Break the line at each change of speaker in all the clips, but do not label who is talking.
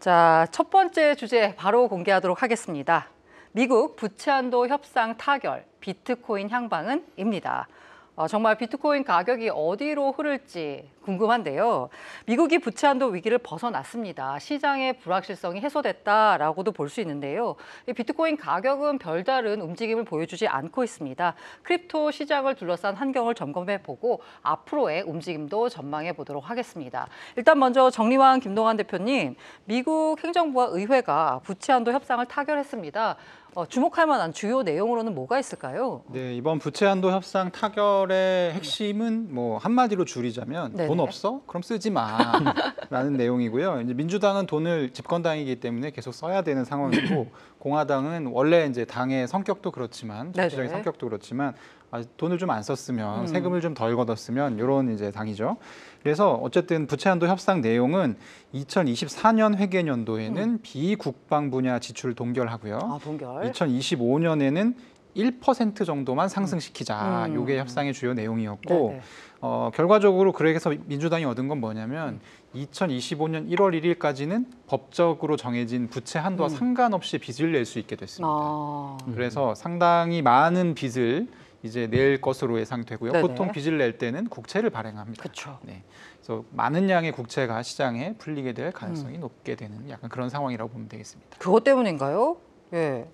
자, 첫 번째 주제 바로 공개하도록 하겠습니다. 미국 부채 한도 협상 타결, 비트코인 향방은입니다. 정말 비트코인 가격이 어디로 흐를지 궁금한데요. 미국이 부채 한도 위기를 벗어났습니다. 시장의 불확실성이 해소됐다라고도 볼 수 있는데요. 이 비트코인 가격은 별다른 움직임을 보여주지 않고 있습니다. 크립토 시장을 둘러싼 환경을 점검해보고 앞으로의 움직임도 전망해 보도록 하겠습니다. 일단 먼저 정리왕 김동완 대표님, 미국 행정부와 의회가 부채 한도 협상을 타결했습니다. 주목할 만한 주요 내용으로는 뭐가 있을까요?
네, 이번 부채 한도 협상 타결의 핵심은 뭐 한마디로 줄이자면
네네.
돈 없어? 그럼 쓰지 마라는 내용이고요. 이제 민주당은 돈을 집권당이기 때문에 계속 써야 되는 상황이고 공화당은 원래 이제 당의 성격도 그렇지만 정치적인
네네.
성격도 그렇지만 돈을 좀 안 썼으면 세금을 좀 덜 걷었으면 이런 이제 당이죠. 그래서 어쨌든 부채 한도 협상 내용은 2024년 회계연도에는 비국방 분야 지출을 동결하고요.
동결.
2025년에는 1% 정도만 상승시키자. 이게 협상의 주요 내용이었고
네네.
결과적으로 그래서 민주당이 얻은 건 뭐냐면 2025년 1월 1일까지는 법적으로 정해진 부채 한도와 상관없이 빚을 낼 수 있게 됐습니다. 그래서 상당히 많은 빚을 이제 낼 것으로 예상되고요.
네네.
보통 빚을 낼 때는 국채를 발행합니다.
그렇죠.
네. 그래서 많은 양의 국채가 시장에 풀리게 될 가능성이 높게 되는 약간 그런 상황이라고 보면 되겠습니다.
그것 때문인가요? 예.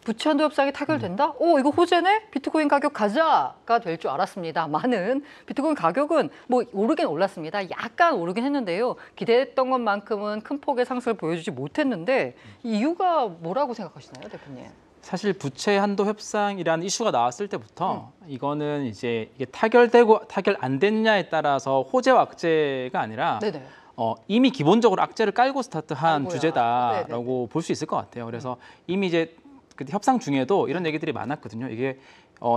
부채 한도 협상이 타결된다? 이거 호재네? 비트코인 가격 가자가 될 줄 알았습니다만은 비트코인 가격은 뭐 오르긴 올랐습니다. 약간 오르긴 했는데요. 기대했던 것만큼은 큰 폭의 상승을 보여주지 못했는데 이유가 뭐라고 생각하시나요, 대표님?
사실 부채 한도 협상이라는 이슈가 나왔을 때부터 이거는 이제 이게 타결되고 타결 안 됐냐에 따라서 호재와 악재가 아니라
네네.
이미 기본적으로 악재를 깔고 스타트한
아이고야.
주제다라고 볼 수 있을 것 같아요. 그래서 이미 이제 그 협상 중에도 이런 얘기들이 많았거든요. 이게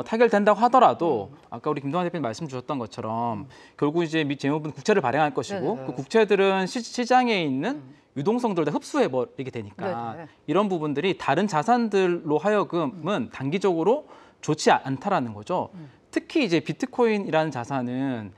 타결된다고 하더라도 아까 우리 김동완 대표님 말씀 주셨던 것처럼 결국 이제 미 재무부는 국채를 발행할 것이고
네네.
그 국채들은 시장에 있는 유동성들을 다 흡수해버리게 되니까
네네.
이런 부분들이 다른 자산들로 하여금은 단기적으로 좋지 않다라는 거죠. 특히 이제 비트코인이라는 자산은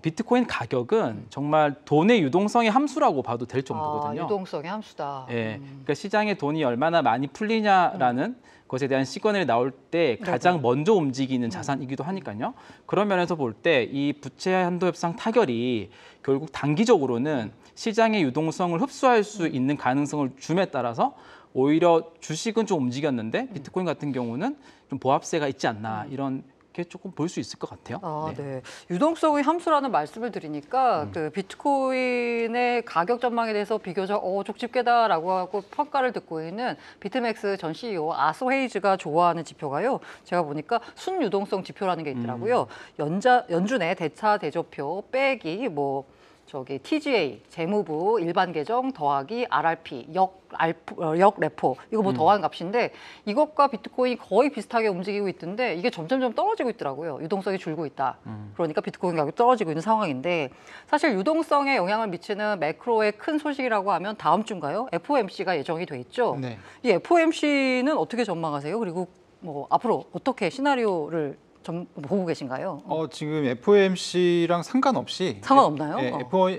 비트코인 가격은 정말 돈의 유동성의 함수라고 봐도 될 정도거든요.
유동성의 함수다.
예, 그러니까 시장에 돈이 얼마나 많이 풀리냐라는 것에 대한 시그널이 나올 때 가장 먼저 움직이는 자산이기도 하니까요. 그런 면에서 볼 때 이 부채 한도 협상 타결이 결국 단기적으로는 시장의 유동성을 흡수할 수 있는 가능성을 줌에 따라서 오히려 주식은 좀 움직였는데 비트코인 같은 경우는 좀 보합세가 있지 않나 이런 게 조금 볼 수 있을 것 같아요.
네. 유동성의 함수라는 말씀을 드리니까 그 비트코인의 가격 전망에 대해서 비교적 족집게다라고 하고 평가를 듣고 있는 비트맥스 전 CEO 아소 헤이즈가 좋아하는 지표가요. 제가 보니까 순유동성 지표라는 게 있더라고요. 연준의 대차 대조표 빼기 TGA 재무부 일반 계정 더하기 RRP 역 레포 이거 뭐 더한 값인데 이것과 비트코인이 거의 비슷하게 움직이고 있던데 이게 점점점 떨어지고 있더라고요. 유동성이 줄고 있다. 그러니까 비트코인 가격이 떨어지고 있는 상황인데 사실 유동성에 영향을 미치는 매크로의 큰 소식이라고 하면 다음 주인가요? FOMC가 예정이 돼 있죠.
네.
이 FOMC는 어떻게 전망하세요? 그리고 앞으로 어떻게 시나리오를 보고 계신가요?
지금 FOMC랑 상관없이
상관없나요?
네,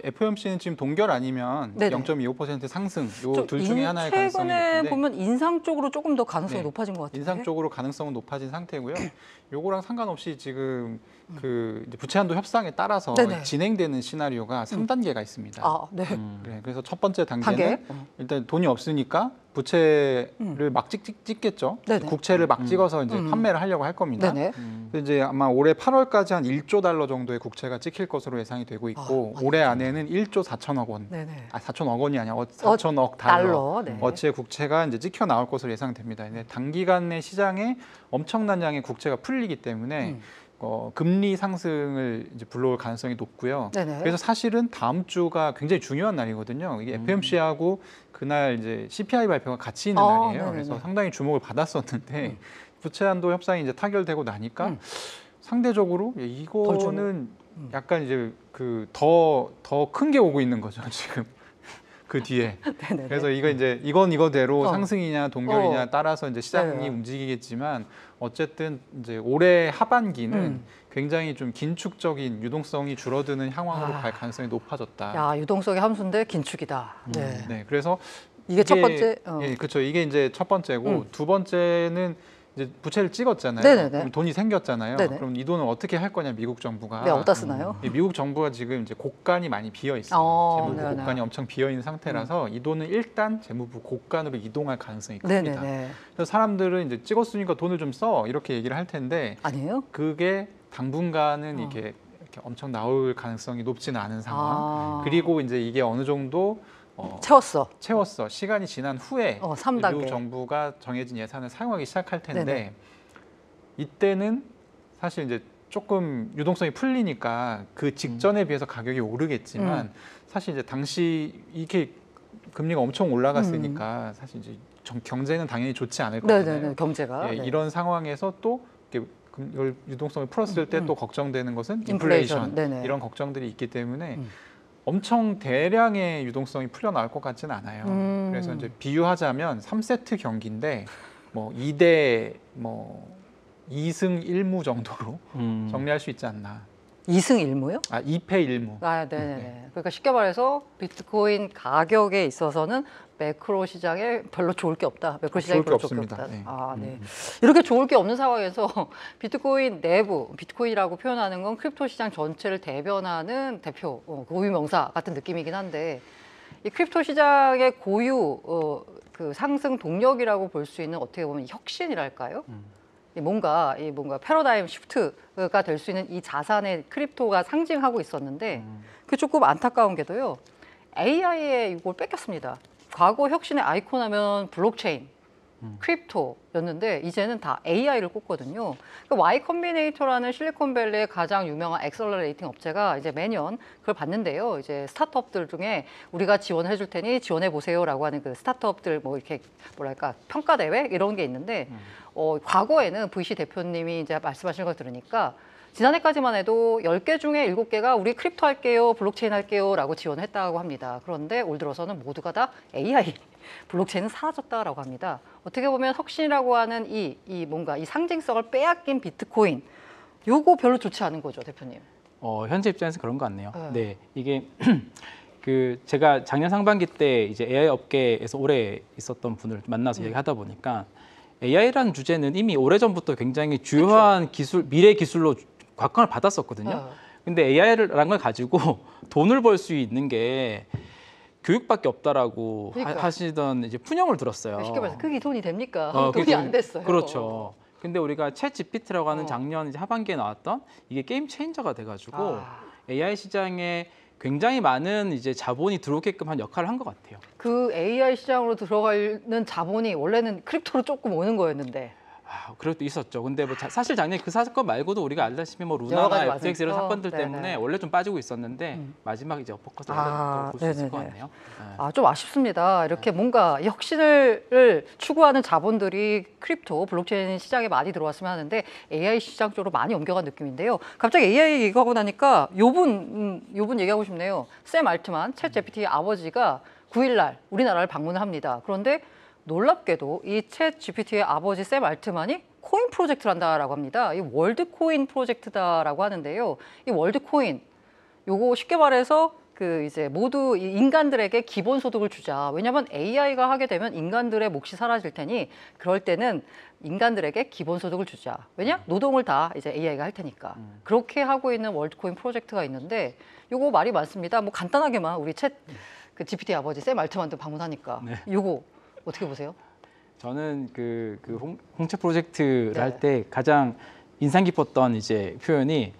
FOMC는 지금 동결 아니면
네네.
0.25% 상승 요 둘 중에 하나의 가능성이
최근에
높은데
보면 인상 쪽으로 조금 더 가능성이 높아진 것 같은데.
인상 쪽으로 가능성은 높아진 상태고요. 요거랑 상관없이 지금 그 이제 부채 한도 협상에 따라서
네네.
진행되는 시나리오가 3단계가 있습니다.
네.
그래서 첫 번째 단계는 일단 돈이 없으니까 부채를 막 찍겠죠.
네네.
국채를 막 찍어서 이제 판매를 하려고 할 겁니다.
네네.
그래서 이제 아마 올해 8월까지 한 1조 달러 정도의 국채가 찍힐 것으로 예상이 되고 있고 올해 안에는 1조 4천억 원,
네네.
4천억 원이 아니야, 4천억 달러
네.
어치의 국채가 이제 찍혀 나올 것으로 예상됩니다. 단기간 내 시장에 엄청난 양의 국채가 풀리기 때문에 금리 상승을 이제 불러올 가능성이 높고요.
네네.
그래서 사실은 다음 주가 굉장히 중요한 날이거든요. 이게 FOMC하고 그날 이제 CPI 발표가 같이 있는 날이에요.
네네네.
그래서 상당히 주목을 받았었는데 부채 한도 협상이 이제 타결되고 나니까 상대적으로 이거는 약간 이제 그 더 큰 게 오고 있는 거죠 지금. 그 뒤에.
네네네.
그래서 이건 이거대로
어.
상승이냐 동결이냐 따라서 이제 시장이
네.
움직이겠지만 어쨌든 이제 올해 하반기는 굉장히 좀 긴축적인 유동성이 줄어드는 상황으로 갈 가능성이 높아졌다.
야, 유동성의 함수인데 긴축이다. 네.
네, 그래서
이게 첫 번째.
예, 그렇죠. 이게 이제 첫 번째고 두 번째는 이제 부채를 찍었잖아요.
네네네.
그럼 돈이 생겼잖아요.
네네.
그럼 이 돈을 어떻게 할 거냐 미국 정부가.
네, 어디다 쓰나요?
이 미국 정부가 지금 이제 곡간이 많이 비어 있어요. 재무부
네네.
곡간이 엄청 비어 있는 상태라서 이 돈은 일단 재무부 곡간으로 이동할 가능성이 큽니다.
네네네.
그래서 사람들은 이제 찍었으니까 돈을 좀 써 이렇게 얘기를 할 텐데
아니에요?
그게 당분간은 이게 이렇게 엄청 나올 가능성이 높지는 않은 상황. 그리고 이제 이게 어느 정도 채웠어. 시간이 지난 후에
3단계.
미국 정부가 정해진 예산을 사용하기 시작할 텐데 네네. 이때는 사실 이제 조금 유동성이 풀리니까 그 직전에 비해서 가격이 오르겠지만 사실 이제 당시 이게 금리가 엄청 올라갔으니까 사실 이제 경제는 당연히 좋지 않을 거잖아요.
네네네, 경제가.
예,
네.
이런 상황에서 또 이렇게 유동성을 풀었을 때 또 걱정되는 것은
인플레이션.
인플레이션 이런 걱정들이 있기 때문에 엄청 대량의 유동성이 풀려 나올 것 같지는 않아요. 그래서 이제 비유하자면 3세트 경기인데 뭐 2대 뭐 2승 1무 정도로 정리할 수 있지 않나.
2승 1무요?
2패 1무.
아, 네네. 그러니까 쉽게 말해서 비트코인 가격에 있어서는 매크로 시장에 별로 좋을 게 없다. 매크로 시장에
좋을 게
별로 좋을 게
없습니다.
없다.
네.
아, 네. 이렇게 좋을 게 없는 상황에서 비트코인 내부, 비트코인이라고 표현하는 건 크립토 시장 전체를 대변하는 대표, 고유 명사 같은 느낌이긴 한데 이 크립토 시장의 고유 그 상승 동력이라고 볼 수 있는 어떻게 보면 혁신이랄까요? 뭔가 패러다임 시프트가 될 수 있는 이 자산의 크립토가 상징하고 있었는데 그게 조금 안타까운 게도요. AI에 이걸 뺏겼습니다. 과거 혁신의 아이콘 하면 블록체인, 크립토였는데 이제는 다 AI를 꼽거든요. 그 Y 컴비네이터라는 실리콘밸리의 가장 유명한 엑셀러레이팅 업체가 이제 매년 그걸 받는데요. 이제 스타트업들 중에 우리가 지원을 해줄 테니 지원해 보세요라고 하는 그 스타트업들 뭐 이렇게 뭐랄까 평가 대회 이런 게 있는데 과거에는 VC 대표님이 이제 말씀하시는 걸 들으니까 지난해까지만 해도 10개 중에 7개가 우리 크립토 할게요, 블록체인 할게요 라고 지원했다고 합니다. 그런데 올 들어서는 모두가 다 AI, 블록체인은 사라졌다라고 합니다. 어떻게 보면 혁신이라고 하는 이 상징성을 빼앗긴 비트코인, 요거 별로 좋지 않은 거죠, 대표님.
현재 입장에서 그런 것 같네요. 네, 이게 제가 작년 상반기 때 이제 AI 업계에서 오래 있었던 분을 만나서 얘기하다 보니까 AI라는 주제는 이미 오래전부터 굉장히 주요한 기술, 미래 기술로 곽광을 받았었거든요. 근데 AI라는 걸 가지고 돈을 벌 수 있는 게 교육밖에 없다라고 하시던 이제 fun형을 들었어요.
쉽게 말해서 그게 돈이 됩니까? 돈이 안 됐어요.
그렇죠. 근데 우리가 챗 GPT라고 하는 작년 이제 하반기에 나왔던 이게 게임 체인저가 돼가지고 AI 시장에 굉장히 많은 이제 자본이 들어오게끔 한 역할을 한 것 같아요.
그 AI 시장으로 들어가는 자본이 원래는 크립토로 조금 오는 거였는데.
그럴 때 있었죠. 근데 뭐 사실 작년에 그 사건 말고도 우리가 알다시피 뭐 루나나 FTX 이런 사건들 때문에 원래 좀 빠지고 있었는데 마지막 이제 어퍼컷을 볼 수 있을 것 같네요.
좀 아쉽습니다. 이렇게 뭔가 혁신을 추구하는 자본들이 크립토, 블록체인 시장에 많이 들어왔으면 하는데 AI 시장 쪽으로 많이 옮겨간 느낌인데요. 갑자기 AI 얘기하고 나니까 요분 얘기하고 싶네요. 샘 알트만, 챗 GPT 아버지가 9일 날 우리나라를 방문을 합니다. 그런데 놀랍게도 이 챗 GPT의 아버지 샘 알트만이 코인 프로젝트를 한다라고 합니다. 이 월드 코인 프로젝트다라고 하는데요. 이 월드 코인, 요거 쉽게 말해서 이제 모두 인간들에게 기본 소득을 주자. 왜냐하면 AI가 하게 되면 인간들의 몫이 사라질 테니 그럴 때는 인간들에게 기본 소득을 주자. 왜냐? 노동을 다 이제 AI가 할 테니까. 그렇게 하고 있는 월드 코인 프로젝트가 있는데 요거 말이 많습니다. 뭐 간단하게만 우리 그 GPT 아버지 샘 알트만도 방문하니까 요거 어떻게 보세요?
저는 홍채 프로젝트를 할 때 가장 인상 깊었던 이제 표현이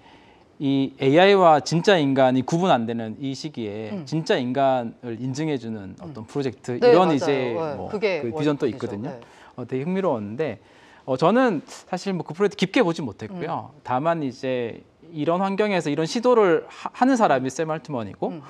이 AI와 진짜 인간이 구분 안 되는 이 시기에 진짜 인간을 인증해주는 어떤 프로젝트 이런
맞아요.
이제 뭐 그 비전도 있거든요. 되게 흥미로웠는데 저는 사실 뭐 그 프로젝트 깊게 보지 못했고요. 다만 이제 이런 환경에서 이런 시도를 하는 사람이 샘 알트먼이고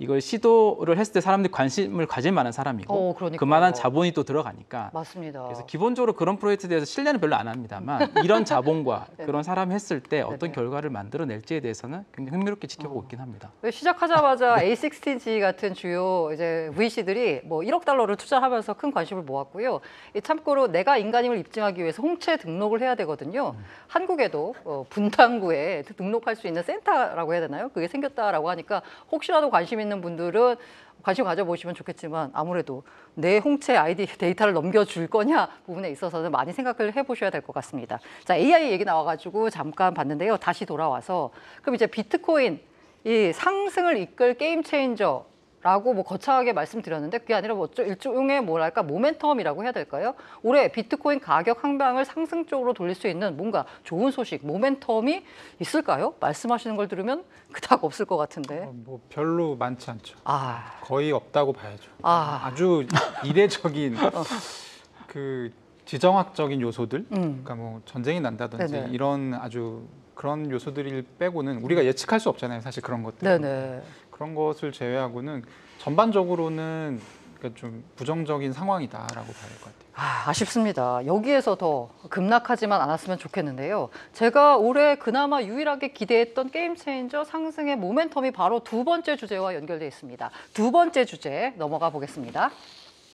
이걸 시도를 했을 때 사람들이 관심을 가질 만한 사람이고
그러니까요.
그만한 자본이 또 들어가니까
맞습니다.
그래서 기본적으로 그런 프로젝트에 대해서 신뢰는 별로 안 합니다만 이런 자본과 그런 사람이 했을 때 어떤
네네.
결과를 만들어낼지에 대해서는 굉장히 흥미롭게 지켜보고 있긴 합니다.
시작하자마자 A16G 같은 주요 이제 VC들이 뭐 1억 달러를 투자하면서 큰 관심을 모았고요. 참고로 내가 인간임을 입증하기 위해서 홍채 등록을 해야 되거든요. 한국에도 분당구에 등록할 수 있는 센터라고 해야 되나요? 그게 생겼다라고 하니까 혹시라도 관심 있는 분들은 관심 가져보시면 좋겠지만 아무래도 내 홍채 아이디 데이터를 넘겨줄 거냐 부분에 있어서는 많이 생각을 해보셔야 될 것 같습니다. 자, AI 얘기 나와가지고 잠깐 봤는데요. 다시 돌아와서 그럼 이제 비트코인 이 상승을 이끌 게임 체인저라고 뭐 거창하게 말씀드렸는데 그게 아니라 뭐 일종의 뭐랄까 모멘텀이라고 해야 될까요? 올해 비트코인 가격 항방을 상승 쪽으로 돌릴 수 있는 뭔가 좋은 소식, 모멘텀이 있을까요? 말씀하시는 걸 들으면 그닥 없을 것 같은데.
뭐 별로 많지 않죠. 거의 없다고 봐야죠.
아.
아주 이례적인 그 지정학적인 요소들, 그러니까 뭐 전쟁이 난다든지
네네.
이런 아주 그런 요소들을 빼고는 우리가 예측할 수 없잖아요. 사실 그런 것들.
네네.
그런 것을 제외하고는 전반적으로는 그러니까 좀 부정적인 상황이다라고 봐야 될 것 같아요.
아쉽습니다. 여기에서 더 급락하지만 않았으면 좋겠는데요. 제가 올해 그나마 유일하게 기대했던 게임 체인저 상승의 모멘텀이 바로 두 번째 주제와 연결돼 있습니다. 두 번째 주제 넘어가 보겠습니다.